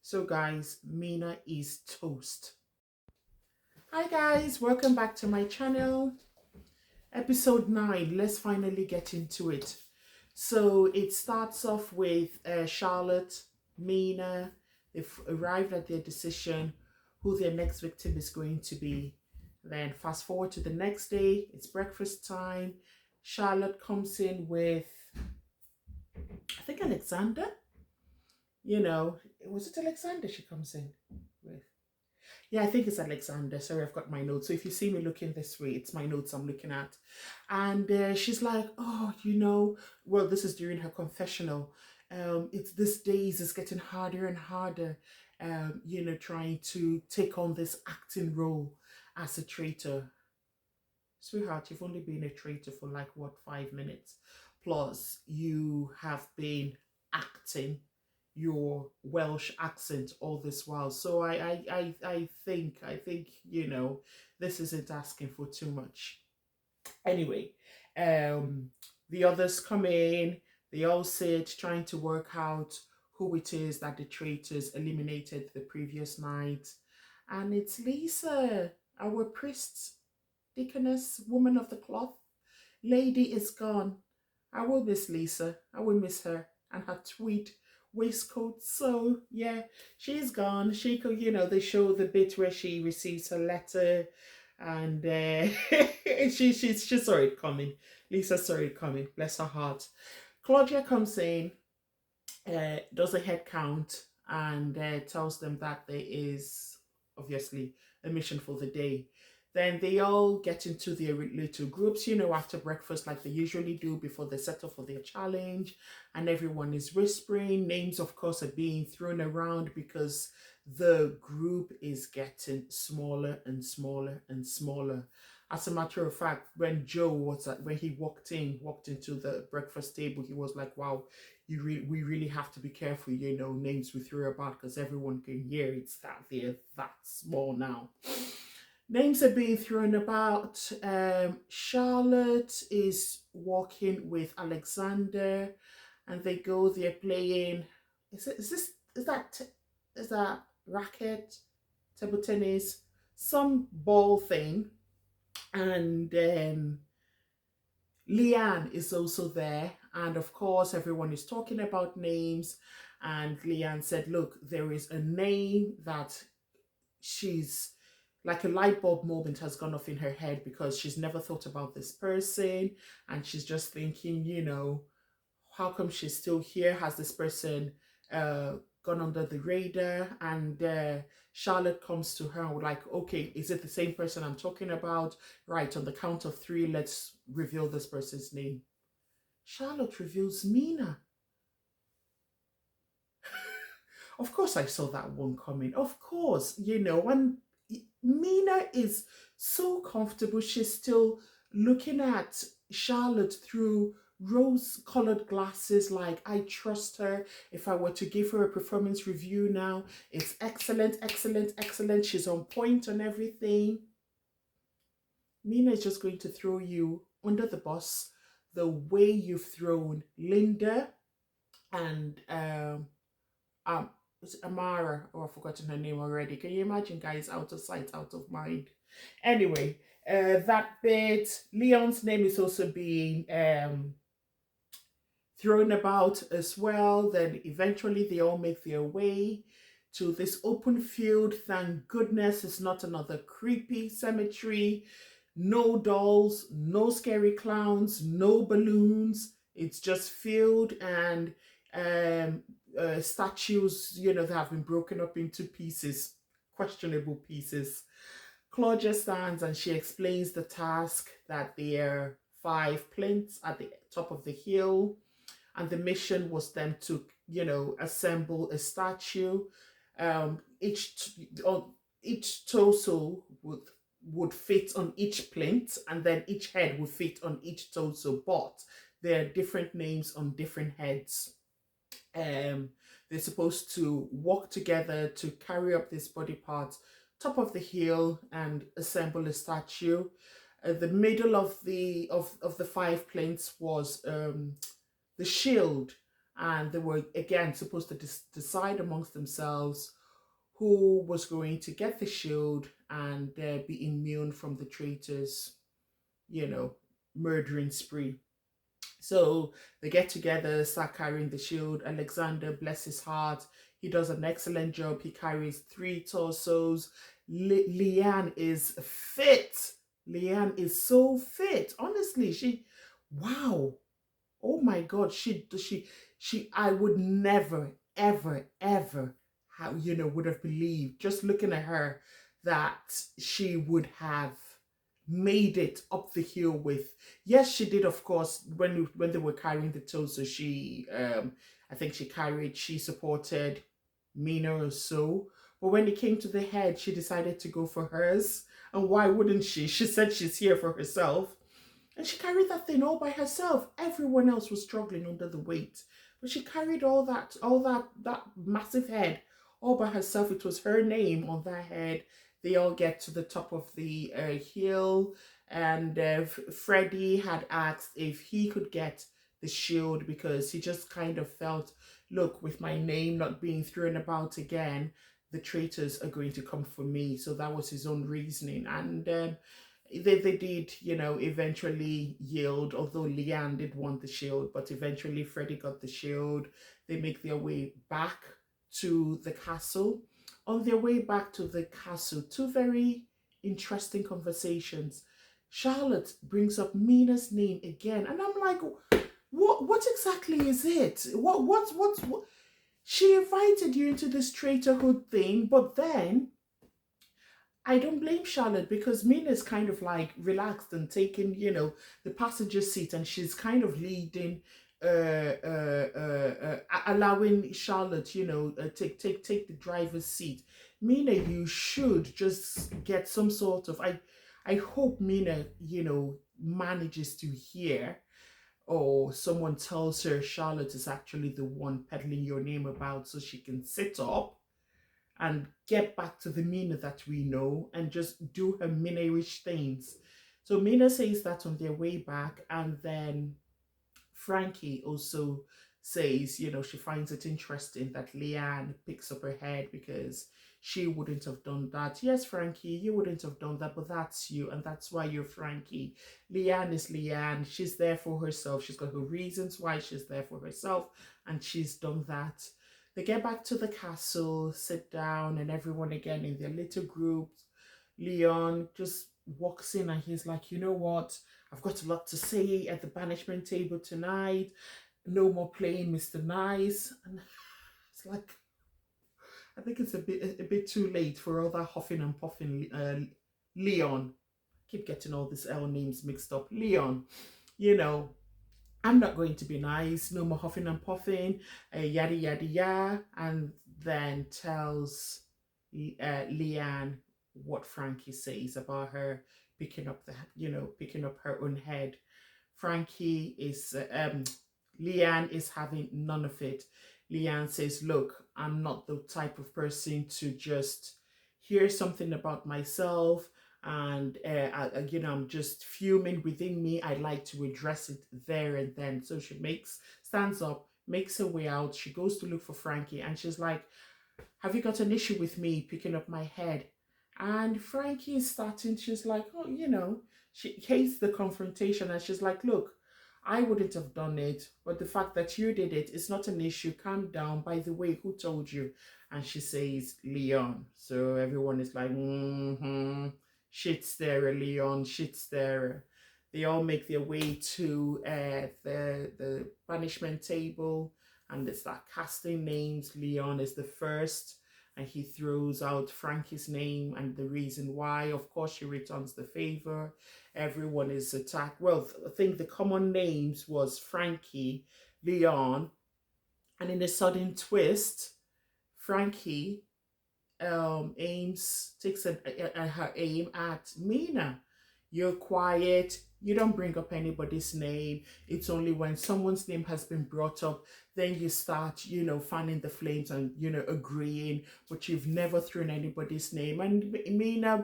So guys, Minah is toast. Hi guys, welcome back to my channel. Episode 9, let's finally get into it. So it starts off with Charlotte, Minah. They've arrived at their decision who their next victim is going to be. Then fast forward to the next day, it's breakfast time. Charlotte comes in with, I think, Alexander. Was it Alexander she comes in with? Yeah, I think it's Alexander. Sorry, I've got my notes. So if you see me looking this way, it's my notes I'm looking at. And she's like, oh, well, this is during her confessional. It's these days it's getting harder and harder, trying to take on this acting role as a traitor. Sweetheart, you've only been a traitor for like, what, 5 minutes? Plus, you have been acting your Welsh accent all this while. So I think this isn't asking for too much. Anyway, the others come in, they all sit trying to work out who it is that the traitors eliminated the previous night. And it's Lisa, our priest, deaconess, woman of the cloth. Lady is gone. I will miss Lisa. I will miss her and her tweed waistcoat. So yeah, she's gone. She could, they show the bit where she receives her letter, and she saw it coming. Lisa saw it coming. Bless her heart. Claudia comes in, does a head count, and tells them that there is obviously a mission for the day. Then they all get into their little groups, after breakfast, like they usually do before they set off for their challenge. And everyone is whispering. Names, of course, are being thrown around because the group is getting smaller and smaller and smaller. As a matter of fact, when when he walked into the breakfast table, he was like, wow, we really have to be careful, names we throw about, because everyone can hear it's that they're that small now. Names are being thrown about. Charlotte is walking with Alexander, and they're playing. Is that racket, table tennis, some ball thing, and Leanne is also there, and of course everyone is talking about names. And Leanne said, "Look, there is a name that she's." Like a light bulb moment has gone off in her head, because she's never thought about this person, and she's just thinking, how come she's still here? Has this person gone under the radar? And Charlotte comes to her and we're like, okay, is it the same person I'm talking about? Right, on the count of 3, let's reveal this person's name. Charlotte reveals Minah. Of course I saw that one coming. Of course, and Minah is so comfortable. She's still looking at Charlotte through rose-colored glasses, like, I trust her. If I were to give her a performance review now, it's excellent, excellent, excellent. She's on point on everything. Minah is just going to throw you under the bus the way you've thrown Linda and was it Amara? Oh, I've forgotten her name already. Can you imagine, guys? Out of sight, out of mind. Anyway, that bit. Leon's name is also being thrown about as well. Then eventually they all make their way to this open field. Thank goodness it's not another creepy cemetery. No dolls, no scary clowns, no balloons. It's just field and statues, that have been broken up into pieces, questionable pieces. Claudia stands and she explains the task, that there are 5 plinths at the top of the hill, and the mission was them to, assemble a statue. Each torso would fit on each plinth, and then each head would fit on each torso, but there are different names on different heads. They're supposed to work together to carry up this body part top of the hill and assemble a statue. The middle of the 5 plinths was the shield, and they were again supposed to decide amongst themselves who was going to get the shield and be immune from the traitors, you know, murdering spree. So they get together, start carrying the shield. Alexander, bless his heart, he does an excellent job. He carries 3 torsos. Leanne is fit. Leanne is so fit. Honestly, wow. Oh my God, I would never, ever, ever have, would have believed, just looking at her, that she would have made it up the hill with. Yes, she did, of course, when they were carrying the toes. So I think she supported Minah or so. But when it came to the head, she decided to go for hers. And why wouldn't she? She said she's here for herself. And she carried that thing all by herself. Everyone else was struggling under the weight. But she carried that massive head all by herself. It was her name on that head. They all get to the top of the hill. And Freddie had asked if he could get the shield because he just kind of felt, look, with my name not being thrown about again, the traitors are going to come for me. So that was his own reasoning. And they did, eventually yield, although Leanne did want the shield, but eventually Freddie got the shield. They make their way back to the castle. On their way back to the castle, 2 very interesting conversations. Charlotte brings up Minah's name again, and I'm like, what exactly is it? What? She invited you into this traitorhood thing, but then I don't blame Charlotte because Minah's kind of like relaxed and taking, the passenger seat, and she's kind of leading, allowing Charlotte, take the driver's seat. Minah, you should just get some sort of. I hope Minah, manages to hear, or someone tells her Charlotte is actually the one peddling your name about, so she can sit up and get back to the Minah that we know and just do her Minah-ish things. So Minah says that on their way back, and then Frankie also says, she finds it interesting that Leanne picks up her head because she wouldn't have done that. Yes, Frankie, you wouldn't have done that, but that's you, and that's why you're Frankie. Leanne is Leanne. She's there for herself. She's got her reasons why she's there for herself, and she's done that. They get back to the castle, sit down, and everyone again in their little groups. Leon just walks in and he's like, you know what? I've got a lot to say at the banishment table tonight. No more playing Mr. Nice. And it's like, I think it's a bit too late for all that huffing and puffing. Leon, I keep getting all these L names mixed up. Leon, I'm not going to be nice. No more huffing and puffing. Yada yada yada. And then tells Leanne what Frankie says about her picking up her own head. Frankie is Leanne is having none of it. Leanne says, look, I'm not the type of person to just hear something about myself and I'm just fuming within me. I like to address it there and then. So she stands up, makes her way out. She goes to look for Frankie, and she's like, have you got an issue with me picking up my head? And Frankie is starting, she's like, she hates the confrontation, and she's like, look, I wouldn't have done it, but the fact that you did it is not an issue. Calm down. By the way, who told you? And she says, Leon. So everyone is like, shit stirrer, Leon, shit stirrer. They all make their way to the banishment table, and they start casting names. Leon is the first, and he throws out Frankie's name and the reason why. Of course, she returns the favor. Everyone is attacked. Well, I think the common names was Frankie, Leon, and in a sudden twist, Frankie takes her aim at Minah. You're quiet, You don't bring up anybody's name. It's only when someone's name has been brought up, then you start, fanning the flames and, agreeing, but you've never thrown anybody's name. And Mina,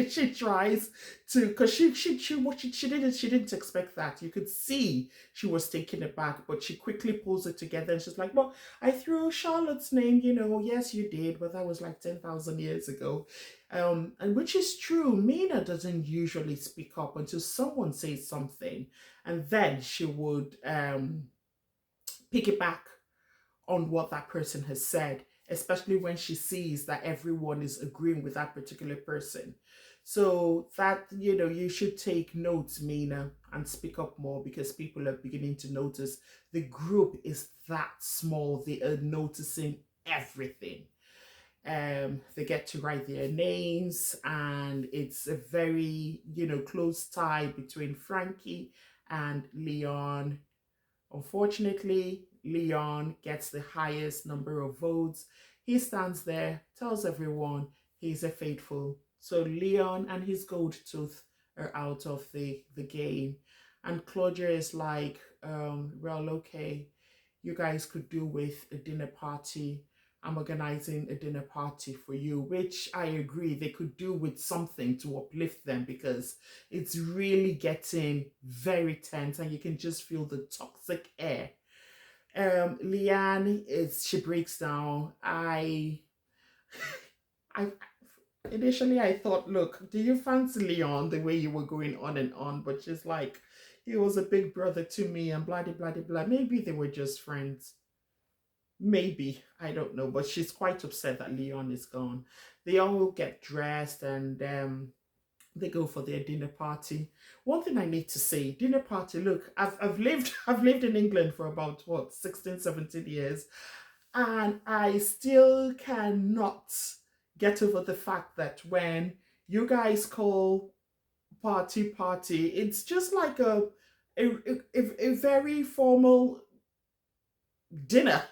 she tries to, because she didn't expect that. You could see she was taken aback, but she quickly pulls it together and she's like, well, I threw Charlotte's name, yes, you did, but that was like 10,000 years ago. And which is true. Mina doesn't usually speak up until someone says something, and then she would piggyback on what that person has said, especially when she sees that everyone is agreeing with that particular person. So that, you should take notes, Mina, and speak up more because people are beginning to notice the group is that small. They are noticing everything. They get to write their names, and it's a very, close tie between Frankie and Leon. Unfortunately, Leon gets the highest number of votes. He stands there, tells everyone he's a faithful. So Leon and his gold tooth are out of the game. And Claudia is like, well, okay, you guys could do with a dinner party. I'm organizing a dinner party for you, which I agree they could do with something to uplift them because it's really getting very tense and you can just feel the toxic air. Leanne she breaks down. I initially I thought, look, do you fancy Leon the way you were going on and on? But she's like, he was a big brother to me and blah blah blah blah. Maybe they were just friends. Maybe, I don't know, but she's quite upset that Leon is gone. They all get dressed and they go for their dinner party. One thing I need to say, dinner party, look, I've lived I've lived in England for about what 16, 17 years, and I still cannot get over the fact that when you guys call party, it's just like a very formal dinner.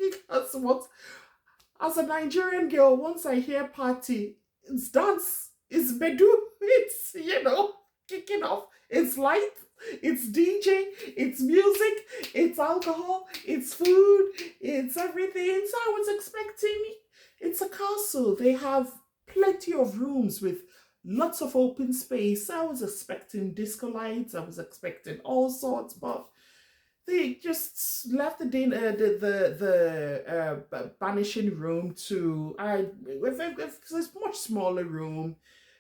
Because what, as a Nigerian girl, once I hear party, it's dance, it's bedu, it's, kicking off, it's light, it's DJ, it's music, it's alcohol, it's food, it's everything. So I was expecting, it's a castle. They have plenty of rooms with lots of open space. I was expecting disco lights, I was expecting all sorts, but they just left the dinner, the banishing room to it's a much smaller room,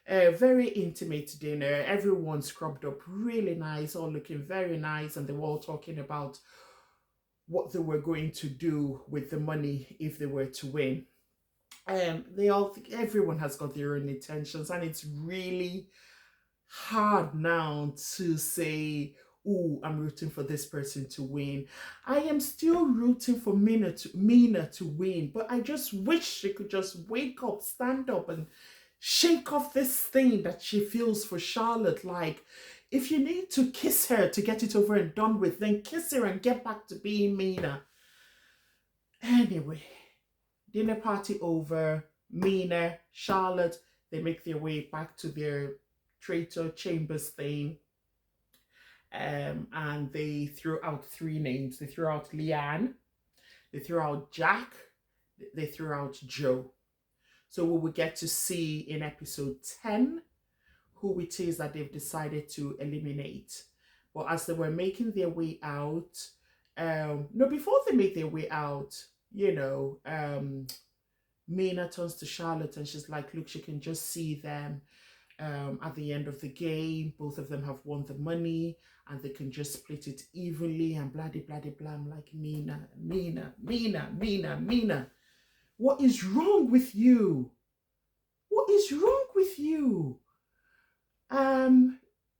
a very intimate dinner. Everyone scrubbed up really nice, all looking very nice, and they were all talking about what they were going to do with the money if they were to win. Everyone has got their own intentions, and it's really hard now to say, oh, I'm rooting for this person to win. I am still rooting for Minah to win, but I just wish she could just wake up, stand up, and shake off this thing that she feels for Charlotte. Like, if you need to kiss her to get it over and done with, then kiss her and get back to being Minah. Anyway, dinner party over. Minah, Charlotte, they make their way back to their traitor chambers thing. And they threw out three names. They threw out Leanne, they threw out Jack, they threw out Joe. So we will get to see in episode 10 who it is that they've decided to eliminate. But as they were making their way out, no, before they make their way out, Minah turns to Charlotte and she's like, look, she can just see them at the end of the game. Both of them have won the money and they can just split it evenly and blah, blah, blah, blah. I'm like, Minah. What is wrong with you? What is wrong with you?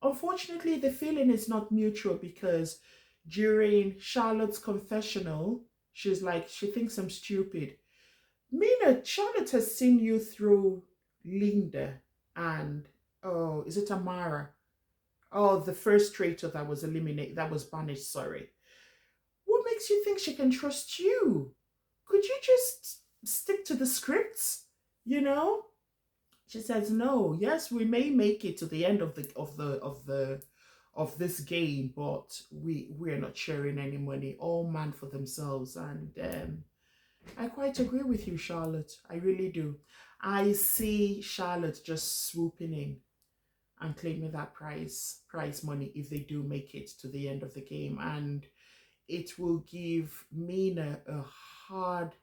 Unfortunately, the feeling is not mutual because during Charlotte's confessional, she's like, she thinks I'm stupid. Minah, Charlotte has seen you through Linda and, oh, is it Amara? Oh, the first traitor that was eliminated, that was banished, sorry. What makes you think she can trust you? Could you just stick to the scripts, She says, no, yes, we may make it to the end of this game, but we're not sharing any money. All man for themselves. And I quite agree with you, Charlotte. I really do. I see Charlotte just swooping in and claiming that prize money if they do make it to the end of the game. And it will give Minah a hard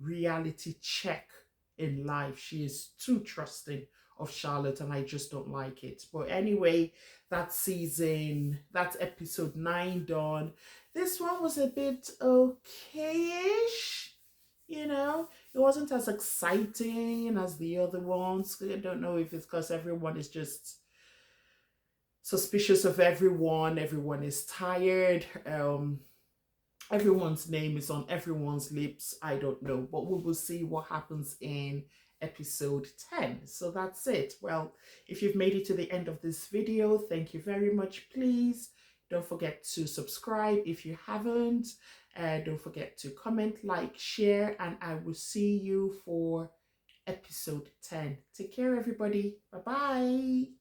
reality check in life. She is too trusting of Charlotte, and I just don't like it. But anyway, that's episode 9 done. This one was a bit okay-ish, you know. It wasn't as exciting as the other ones. I don't know if it's because everyone is just suspicious of everyone. Everyone is tired. Everyone's name is on everyone's lips. I don't know, but we will see what happens in episode 10. So that's it. Well, if you've made it to the end of this video, thank you very much. Please don't forget to subscribe if you haven't. Don't forget to comment, like, share, and I will see you for episode 10. Take care, everybody. Bye-bye.